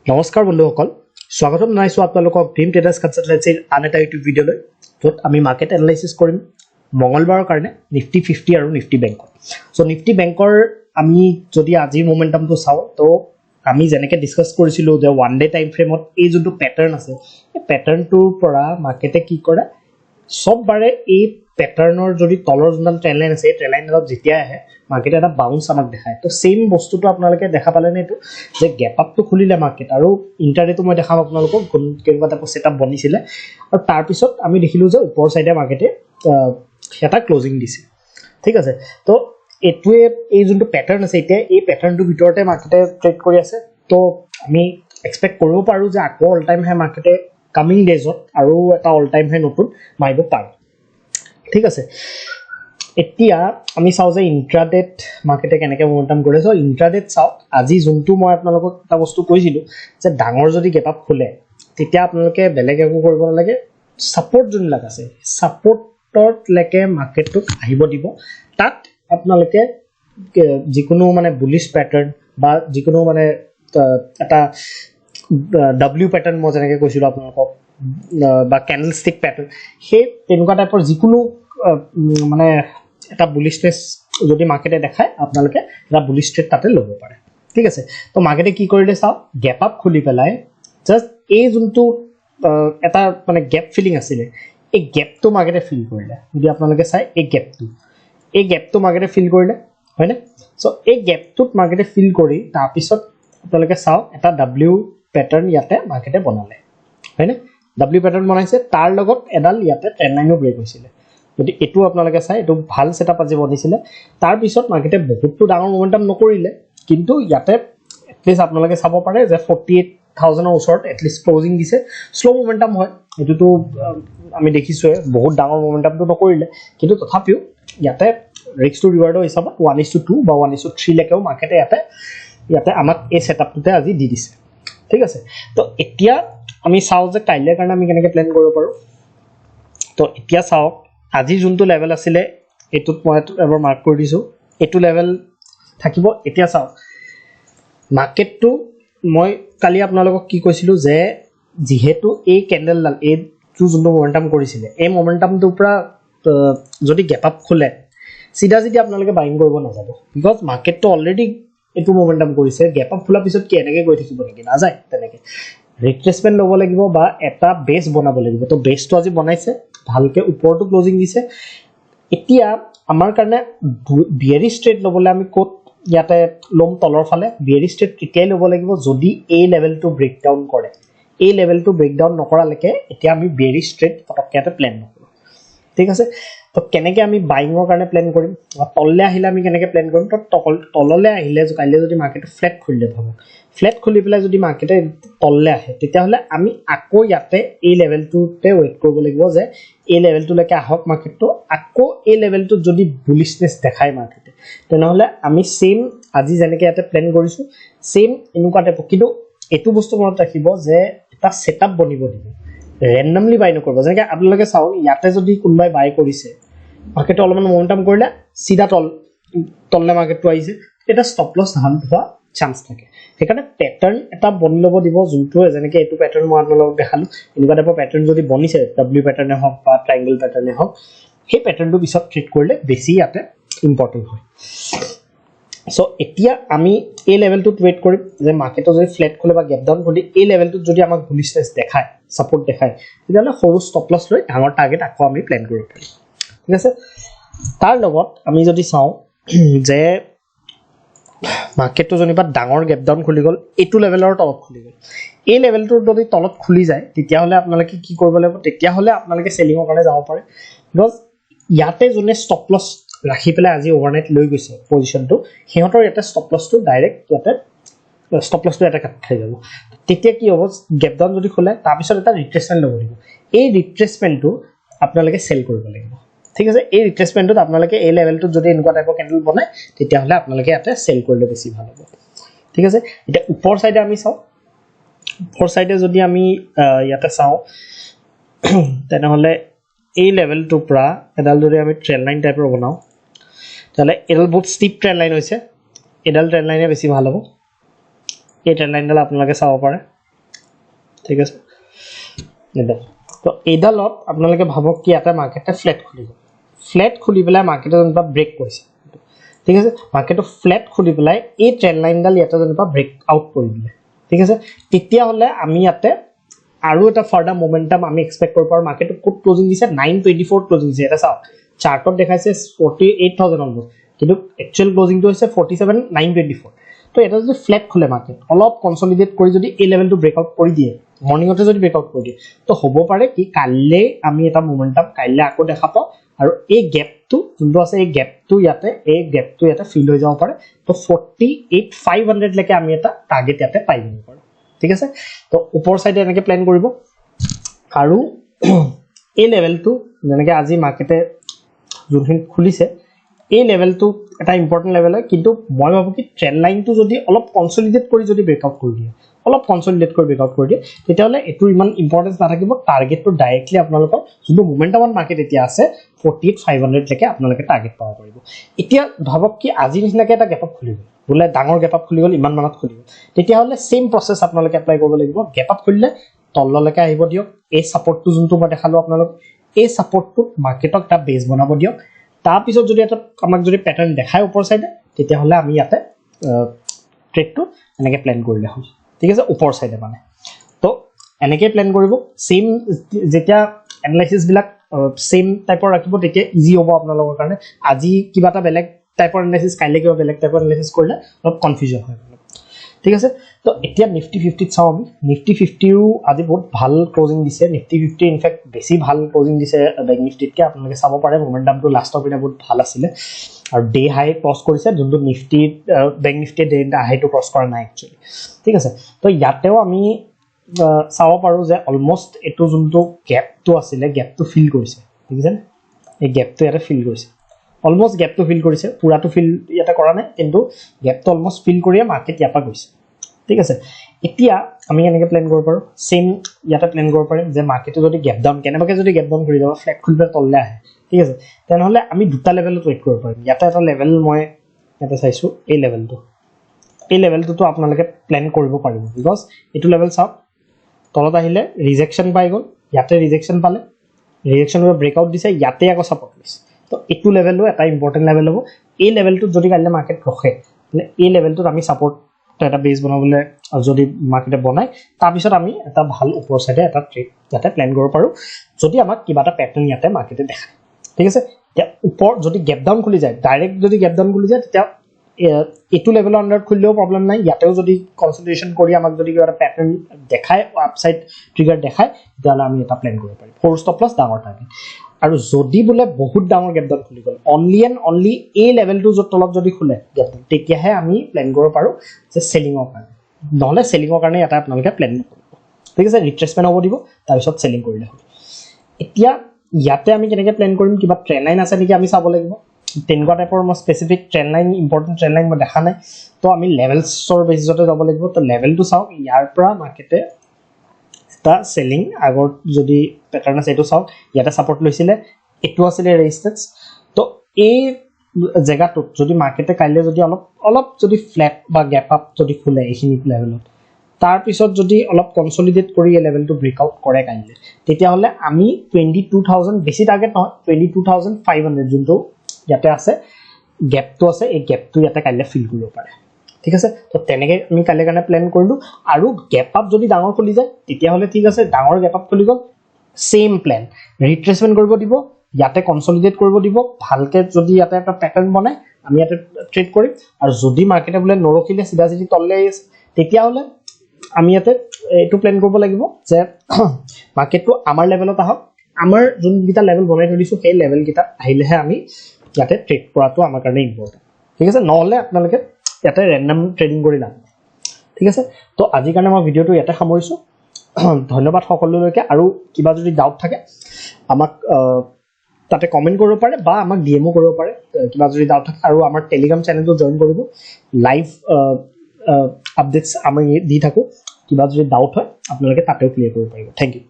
নমস্কাৰ বন্ধুসকল স্বাগতম জনাইছো আপোনালোকক ড্ৰিম ট্ৰেডাৰ্ছ কনসালটেন্সিৰ আন এটা ইউটিউব ভিডিঅ'লৈ য'ত আমি মাৰ্কেট এনালাইচিছ কৰিম মঙলবাৰৰ কাৰণে নিফটি 50 আৰু নিফটি বেংকৰ সো নিফটি বেংকৰ আমি যদি আজি মোমেন্টামটো চাও তো আমি যেনেকৈ ডিসকাস কৰিছিলো যে ওয়ান ডে টাইম ফ্ৰেমত এই যোনটো প্যাটাৰ্ন আছে এই প্যাটাৰ্নটোৰ পৰা মাৰ্কেটে কি কৰে সববাৰে এই প্যাটাৰ্নৰ যদি তলৰ যোনডাল ট্ৰেন্ড লাইন আছে এই ট্ৰেন্ড লাইনত যেতিয়া আহে মাৰ্কেটে এটা বাউন্স আমাক দেখায় তো সেম বস্তুটো আপোনালোকে দেখা পালেনে এটো যে গ্যাপ আপটো খুলিলে মাৰ্কেট আৰু ইন্টাৰডেটো মই দেখাম আপোনালোকক কেনেকুৱা টাইপৰ সেটআপ বনিছিলে আৰু তাৰ পিছত আমি দেখিলো যে ওপৰ সাইডে মাৰ্কেটে এটা ক্লোজিং দিছে ঠিক আছে তো এটোৱে এই যোনটো প্যাটাৰ্ন আছে এতিয়া এই প্যাটাৰ্নটোৰ ভিতৰতে মাৰ্কেটে ট্ৰেড কৰি আছে তো আমি এক্সপেক্ট কৰিব পাৰো যে আকৌ অল টাইম হাই মাৰ্কেটে কামিং ডেজত আৰু এটা অল টাইম হাই নতুন মাৰিব পাৰে ঠিক আছে এতিয়া আমি চাও যে ইন্ট্ৰাডেট মাৰ্কেটে কেনেকৈ মোমেন্টাম কৰে সো ইন্ট্ৰাডেট চাও আজি যোনটো মই আপোনালোকক এটা বস্তু কৈছিলো যে ডাঙৰ যদি গেপ আপ খুলে তেতিয়া আপোনালোকে বেলেগ একো কৰিব নালাগে সাপোৰ্ট যোন লাগ আছে সাপোৰ্টত লেকে মাৰ্কেটটোক আহিব দিব তাত আপোনালোকে যিকোনো মানে বুলিশ প্যাটাৰ্ন বা যিকোনো মানে এটা ডব্লিউ প্যাটাৰ্ন মই যেনেকৈ কৈছিলো আপোনালোকক বা ক্যান্ডেলষ্টিক প্যাটাৰ্ন হে তেনেকুৱা টাইপৰ যিকোনো মানে এটা বুলিশনেস যদি মাৰ্কেটে দেখায় আপোনালোকে এটা বুলিশ ট্ৰেড তাতে ল'ব পাৰে ঠিক আছে তো মাৰ্কেটে কি কৰিলে চাও গ্যাপ আপ খুলি পেলাই জাস্ট এই যোনটো এটা মানে গ্যাপ ফিলিং আছিল এই গ্যাপটো মাৰ্কেটে ফিল কৰিলে যদি আপোনালোকে চাই এই গ্যাপটো মাৰ্কেটে ফিল কৰিলে হয় না সো এই গ্যাপটোত মাৰ্কেটে ফিল কৰি তাৰ পিছত আপোনালোকে চাও এটা ডব্লিউ প্যাটাৰ্ন ইয়াতে মাৰ্কেটে বনালে হয় না ডব্লিউ প্যাটাৰ্ন বনাইছে তাৰ লগত এডাল ইয়াতে ট্ৰেন্ড লাইনও ব্ৰেক হৈছিলে যদি এটো আপোনালোকে চাই এটো ভাল সেটআপ আজি বনিছিলে তাৰ পিছত মাৰ্কেটে বহুতটো ডাঙৰ মোমেন্টাম নকৰিলে কিন্তু ইয়াতে এটলিষ্ট আপোনালোকে চাব পাৰে যে 48000 ৰ ওচৰত এটলিষ্ট ক্লোজিং দিছে স্লো মোমেন্টাম হয় এটোটো আমি দেখিছো বহুত ডাঙৰ মোমেন্টামটো নকৰিলে কিন্তু তথাপিও ইয়াতে ৰিস্ক টু ৰিৱাৰ্ডৰ হিচাপত 1:2 বা 1:3 লেকেও মাৰ্কেটে ইয়াতে আমাক এই সেটআপটোতে আজি দি দিছে ঠিক আছে তো এতিয়া আমি চাও যে কাইলৈৰ কাৰণে আমি কেনেকৈ প্ল্যান কৰিব পাৰো তো এতিয়া চাও আজি যোনটো লেভেল আছিল এটোত মই এবাৰ মাৰ্ক কৰি দিছো এটো লেভেল থাকিব এতিয়া চাও মাৰ্কেটটো মই কালি আপোনালোকক কি কৈছিলো যে যেহেতু এই ক্যান্ডেলডাল এই যোনটো মোমেন্টাম কৰিছিল এই মোমেন্টামটোৰ পৰা যদি গ্যাপ আপ খোলে সিধা যদি আপোনালোকে বাইং কৰিব নাযাব বিকজ মাৰ্কেটটো অলৰেডি এটো মোমেন্টাম কৰিছে গ্যাপ আপ খোলা পিছত কি এনেকৈ গৈ থাকিব নেকি না যায় তেনেকৈ ৰিট্ৰেসমেন্ট ল'ব লাগিব বা এটা বেস বনাব লাগিব তো বেসটো আজি বনাইছে ভালকে ওপৰটো ক্লোজিং দিছে এতিয়া আমাৰ কাৰণে বিয়াৰিশ ট্ৰেড ল'বলৈ আমি কোট ইয়াতে লম তলৰ ফালে বিয়াৰিশ ট্ৰেড কেতিয়াই ল'ব লাগিব যদি এই লেভেলটো ব্ৰেকডাউন কৰে এই লেভেলটো ব্ৰেকডাউন নকৰালৈকে এতিয়া আমি বিয়াৰিশ ট্ৰেড পটককে প্ল্যান নকৰো ঠিক আছে তো কেনেকৈ আমি বাইঙৰ কাৰণে প্ল্যান কৰিম তললে আহিলে আমি কেনেকৈ প্ল্যান কৰিম তো তললে আহিলে কাইলে যদি মাৰ্কেটটো ফ্ল্যাট খুলিলে ভাবক ফ্ল্যাট খুলি পেলাই যদি মাৰ্কেটে তললে আহে তেতিয়া হলে আমি আকৌ ইয়াতে এই লেভেলটোতে ওয়েট কৰিব লাগিব যে এই লেভেলটোলৈকে আহক মাৰ্কেটটো আকৌ এই লেভেলটো যদি বুলিশনেস দেখায় মাৰ্কেটে তেনেহলে আমি সেম আজি যেনেকৈ ইয়াতে প্ল্যান কৰিছো সেম এনেকুৱা টাইপ কিন্তু এটো বস্তু মনত ৰাখিব যে এটা সেটআপ বনিব দিব ৰেন্ডমলি বাই নকৰিব যেনেকৈ আপোনালোকে চাও ইয়াতে যদি কোনবাই বাই কৰিছে মাৰ্কেটে অলপমান মোমেন্টাম কৰিলে সিধা তললে মাৰ্কেটটো আহিছে এটা ষ্টপ লছ ধান হোৱা চান্স থাকে সেইকাৰণে প্যাটাৰ্ন এটা বনি ল'ব দিব যোনটো যেনেকৈ এটো প্যাটাৰ্ন মই আপোনালোকক দেখালো এনেকুৱা টাইপৰ প্যাটাৰ্ন যদি বনিছে ডব্লিউ প্যাটাৰ্নে হওক বা ট্ৰায়াঙ্গল প্যাটাৰ্নে হওক সেই প্যাটাৰ্নটো পিছত ট্ৰেড কৰিলে বেছি ইয়াতে ইম্পৰ্টেন্ট হয় সো এতিয়া আমি এই লেভেলটোত ওয়েট কৰিম যে মাৰ্কেটত যদি ফ্ল্যাট খোলে বা গ্যাপ ডাউন কৰি এই লেভেলটোত যদি আমাক বুলিশনেস দেখায় সাপোৰ্ট দেখায় তেতিয়াহলে সৰু ষ্টপ লছ লৈ ডাঙৰ টাৰ্গেট আকৌ আমি প্ল্যান কৰিব পাৰিম ঠিক আছে তাৰ লগত আমি যদি চাও যে মাৰ্কেটটো জনিবা ডাঙৰ গ্যাপ ডাউন খুলি গল এটো লেভেলৰ তলত খুলি গল এই লেভেলটোৰ যদি তলত খুলি যায় তেতিয়াহলে আপোনালোকে কি কৰিব লাগিব তেতিয়াহলে আপোনালোকে সেলিংৰ কাৰণে যাব পাৰে বিকজ ইয়াতে যোনে ষ্টপ লছ ৰাখি পেলাই আজি ওভাৰনাইট লৈ গৈছে পজিশনটো হেহঁতৰ এটা ষ্টপ লছটো ডাইৰেক্ট ইয়াতে ষ্টপ লছটো এটা কাট খাই যাব তেতিয়া কি হ'ব গ্যাপ ডাউন যদি খোলে তাৰ পিছত এটা ৰিট্ৰেসমেন্ট ল'ব লাগিব এই ৰিট্ৰেসমেন্টটো আপোনালোকে সেল কৰিব লাগিব ঠিক আছে এই ৰিট্ৰেসমেন্টত আপোনালোকে এই লেভেলটোত যদি এনেকুৱা টাইপৰ ক্যান্ডেল বনায় তেতিয়াহলে আপোনালোকে ইয়াতে সেল কৰিলে বেছি ভাল হ'ব ঠিক আছে এটা ওপৰ সাইডে আমি চাও ওপৰ সাইডে যদি আমি ইয়াতে চাও তেনেহলে এই লেভেলটোৰ পৰা এডাল যদি আমি ট্ৰেন্ড লাইন টাইপৰ বনাও তাহলে এডাল বহুত স্টিপ ট্ৰেন্ড লাইন হৈছে এডাল ট্ৰেন্ড লাইনে বেছি ভাল হ'ব এই ট্ৰেন্ড লাইনডাল আপোনালোকে চাব পাৰে ঠিক আছে এডাল তো এডালত আপোনালোকে ভাবক কি এটা মাৰ্কেটে ফ্ল্যাট খুলিব ফ্ল্যাট খুলি পেলাই মাৰ্কেটে যেনিবা ব্ৰেক কৰিছে ঠিক আছে মাৰ্কেটটো ফ্ল্যাট খুলি পেলাই এই ট্ৰেন্ড লাইনডাল ইয়াতে যেনিবা ব্ৰেক আউট কৰি দিলে ঠিক আছে তেতিয়া হলে আমি ইয়াতে আৰু এটা ফাৰ্ডাৰ মোমেন্টাম আমি এক্সপেক্ট কৰিব পাৰো মাৰ্কেটটো কোড ক্লোজিং দিছে 924 ক্লোজিং দিছে এটা চাওক চাৰ্টত দেখাইছে 48000 অলমোস্ট কিন্তু একচুয়াল ক্লোজিংটো হৈছে 47924 তো এটা যদি ফ্ল্যাট খুলে মাৰ্কেট অলপ কনসলিডেট কৰি যদি এই লেভেলটো ব্ৰেকআউট কৰি দিয়ে মৰ্নিংতে যদি ব্ৰেকআউট কৰি দিয়ে তো হ'ব পাৰে কি কাইলে আমি এটা মোমেন্টাম কাইলে আকৌ দেখা পাও আৰু এই গ্যাপটো যোনটো আছে এই গ্যাপটো ইয়াতে ফিল হৈ যাব পাৰে তো 48500 লৈকে আমি এটা টাৰ্গেট ইয়াতে পাই যাব পাৰো ঠিক আছে তো ওপৰ সাইডে এনেকে প্ল্যান কৰিব আৰু এই লেভেলটো যেনেকে আজি মাৰ্কেটে যোনখিনি খুলিছে এই লেভেলটো এটা ইম্পৰ্টেন্ট লেভেল হয় কিন্তু মই ভাবো কি ট্ৰেন্ড লাইনটো যদি অলপ কনসলিডেট কৰি যদি ব্ৰেকআউট কৰি দিয়ে অলপ কনসলিডেট কৰি ব্ৰেকআউট কৰি দিয়ে তেতিয়াহলে এটো ইমান ইম্পৰ্টেন্স নাথাকিব টাৰ্গেটটো ডাইৰেক্টলি আপোনালোকৰ যোনটো মোমেন্টাম অন মাৰ্কেট এতিয়া আছে 48500 লৈকে আপোনালোকে টাৰ্গেট পাব পাৰিব এতিয়া ভাবক কি আজি নিচিনাকে এটা গ্যাপ আপ খুলিব বোলে ডাঙৰ গ্যাপ আপ খুলি গল ইমান মানত খুলিব তেতিয়াহলে সেম প্ৰসেস আপোনালোকে এপ্লাই কৰিব লাগিব গ্যাপ আপ খুলিলে তললৈকে আহিব দিয়ক এই সাপোৰ্টটো যোনটো মই দেখালো আপোনালোক এই সাপোৰ্টটো মাৰ্কেটক এটা বেস বনাব দিয়ক তাৰ পিছত যদি এটা আমাক যদি প্যাটাৰ্ন দেখায় ওপৰ সাইডে তেতিয়াহলে আমি ইয়াতে ট্ৰেডটো এনেকে প্ল্যান কৰিলে হ'ল ঠিক আছে ওপৰ সাইডে মানে তো এনেকে প্ল্যান কৰিব সেম যেতিয়া এনালাইসিস বিলাক সেম টাইপৰ ৰাখিব তেতিয়া ইজি হ'ব আপোনালোকৰ কাৰণে আজি কিবা এটা বেলেগ টাইপৰ এনালাইসিস কাইলে কিবা বেলেগ টাইপৰ এনালাইসিস কৰিলে অলপ কনফিউজন হয় ঠিক আছে তো এতিয়া নিফটি 50 চাও আমি নিফটি 50 ও আজি বহুত ভাল ক্লোজিং দিছে নিফটি 50 ইনফ্যাক্ট বেছি ভাল ক্লোজিং দিছে ব্যাংক নিফটিতকে আপোনালোকে চাব পাৰে মোমেন্টামটো লাষ্টৰ পিনে বহুত ভাল আছিল আৰু ডে হাই ক্ৰস কৰিছে যোনটো নিফটি ব্যাংক নিফটি ডে হাইটো ক্ৰস কৰা নাই একচুয়ালি ঠিক আছে তো ইয়াতেও আমি চাব পাৰো যে অলমোস্ট এটো যোনটো গ্যাপটো আছিল গ্যাপটো ফিল কৰিছে ঠিক আছে এই গ্যাপটো ইয়াতে ফিল কৰিছে অলমোস্ট গ্যাপটো ফিল কৰিছে পুৰাটো ফিল ইয়াতে কৰা নাই কিন্তু গ্যাপটো অলমোস্ট ফিল কৰিয়ে মাৰ্কেট ইয়াপা গৈছে ঠিক আছে এতিয়া আমি এনেকে প্ল্যান কৰিব পাৰো সেম ইয়াতে প্ল্যান কৰিব পাৰিম যে মাৰ্কেটে যদি গ্যাপ ডাউন কেনেবাকে যদি গ্যাপ ডাউন কৰি যাব ফ্ল্যাট খুলিলে তললে আহে ঠিক আছে তেনেহলে আমি দুটা লেভেলত ৱেট কৰিব পাৰিম ইয়াতে এটা লেভেল মই ইয়াতে চাইছো এই লেভেলটো আপোনালোকে প্ল্যান কৰিব পাৰিব বিকজ এটো লেভেল চাওক তলত আহিলে ৰিজেকশন পাই গল ইয়াতে ৰিজেকশন পালে ৰিজেকশনৰ ব্ৰেকআউট দিছে ইয়াতে আকৌ সাপোৰ্ট দিছে তো এটো লেভেলও এটা ইম্পৰ্টেন্ট লেভেল হ'ব এই লেভেলটো যদি কাইলে মাৰ্কেট ৰখে এই লেভেলটোত আমি সাপোৰ্ট এটা বেস বনাবলে যদি মাৰ্কেটে বনায় তাৰ পিছত আমি এটা ভাল ওপৰ সাইডে এটা ট্ৰেড যাতে প্ল্যান কৰিব পাৰো যদি আমাক কিবা এটা প্যাটাৰ্ন ইয়াতে মাৰ্কেটে দেখায় ঠিক আছে এতিয়া ওপৰ যদি গ্যাপ ডাউন খুলি যায় ডাইৰেক্ট যদি গ্যাপ ডাউন খুলি যায় তেতিয়া এটো লেভেলৰ আন্ডাৰত খুলিলেও প্ৰবলেম নাই ইয়াতেও যদি কনসলিডেশন কৰি আমাক যদি কিবা এটা প্যাটাৰ্ন দেখায় আপসাইড ট্ৰিগাৰ দেখায় তেতিয়াহলে আমি এটা প্ল্যান কৰিব পাৰিম ফ'ৰ ষ্টপ লছ ডাঙৰ টাৰ্গেট আৰু যদি বোলে বহুত ডাঙৰ গ্যাপ ডাউন খুলি গল অনলি এই লেভেলটো যত তলত যদি খুলে গ্যাপ ডাউন তেতিয়াহে আমি প্ল্যান কৰিব পাৰো যে সেলিংৰ কাৰণে নহলে সেলিংৰ কাৰণে এটা আপোনালোকে প্ল্যান কৰিব ঠিক আছে ৰিট্ৰেসমেন্ট হ'ব দিব তাৰ পিছত সেলিং কৰিলে হ'ল এতিয়া ইয়াতে আমি কেনেকে প্ল্যান কৰিম কিবা ট্ৰেন্ড লাইন আছে নেকি আমি চাব লাগিব তেনেকুৱা টাইপৰ মই specific trend line important trend line মই দেখা নাই তো আমি লেভেলছৰ বেচিছতে যাব লাগিব তো লেভেলটো চাও ইয়াৰ পৰা মাৰ্কেটে তা সেলিং আগৰ যদি প্যাটাৰ্ন আছে এটো চাওক ইয়াতে সাপোৰ্ট লৈছিলে এটো আছিল ৰেজিস্ট্যান্স তো এই জায়গাটোত যদি মাৰ্কেটে কাইলে যদি অলপ যদি ফ্ল্যাট বা গ্যাপ আপ যদি খুলে এইখিনি লেভেলত তাৰ পিছত যদি অলপ কনসলিডেট কৰি এই লেভেলটো ব্ৰেকআউট কৰে কাইলে তেতিয়া হলে আমি 22000 বেছি টাৰ্গেট নহয় 22500 যোনটো ইয়াতে আছে গ্যাপটো আছে এই গ্যাপটো ইয়াতে কাইলে ফিল কৰিব পাৰে ঠিক আছে তো তেনেকে আমি কাইলে কাৰণে প্ল্যান কৰিলো আৰু গ্যাপ আপ যদি ডাঙৰ খুলি যায় তেতিয়া হলে ঠিক আছে ডাঙৰ গ্যাপ আপ খুলি গল সেম প্ল্যান ৰিট্ৰেসমেন্ট কৰিব দিব ইয়াতে কনসলিডেট কৰিব দিব ভালকে যদি ইয়াতে এটা প্যাটাৰ্ন বনায় আমি ইয়াতে ট্ৰেড কৰিম আৰু যদি মাৰ্কেটে বোলে নৰখিলে সিধা সিধি তললে তেতিয়া হলে আমি ইয়াতে এটো প্ল্যান কৰিব লাগিব যে মাৰ্কেটটো আমাৰ লেভেলত আহক আমাৰ যোনকিটা লেভেল বনাই থৈছো সেই লেভেল কিটা আহিলেহে আমি ইয়াতে ট্ৰেড কৰাটো আমাৰ কাৰণে ইম্পৰ্টেন্ট ঠিক আছে নহলে আপোনালোকে ইয়াতে ৰেন্ডম ট্ৰেডিং কৰি লাভ ঠিক আছে তো আজি কাৰণে মই ভিডিওটো ইয়াতে সামৰিছো ধন্যবাদ সকলোলৈকে আৰু কিবা যদি ডাউট থাকে আমাক তাতে কমেন্ট কৰিব পাৰে বা আমাক ডিএমও কৰিব পাৰে কিবা যদি ডাউট থাকে আৰু আমাৰ টেলিগ্ৰাম চেনেলটো জয়েন কৰিব লাইভ আপডেটস আমি দি থাকো কিবা যদি ডাউট হয় আপোনালোকে তাতেও ক্লিয়াৰ কৰিব পাৰিব থ্যাংক ইউ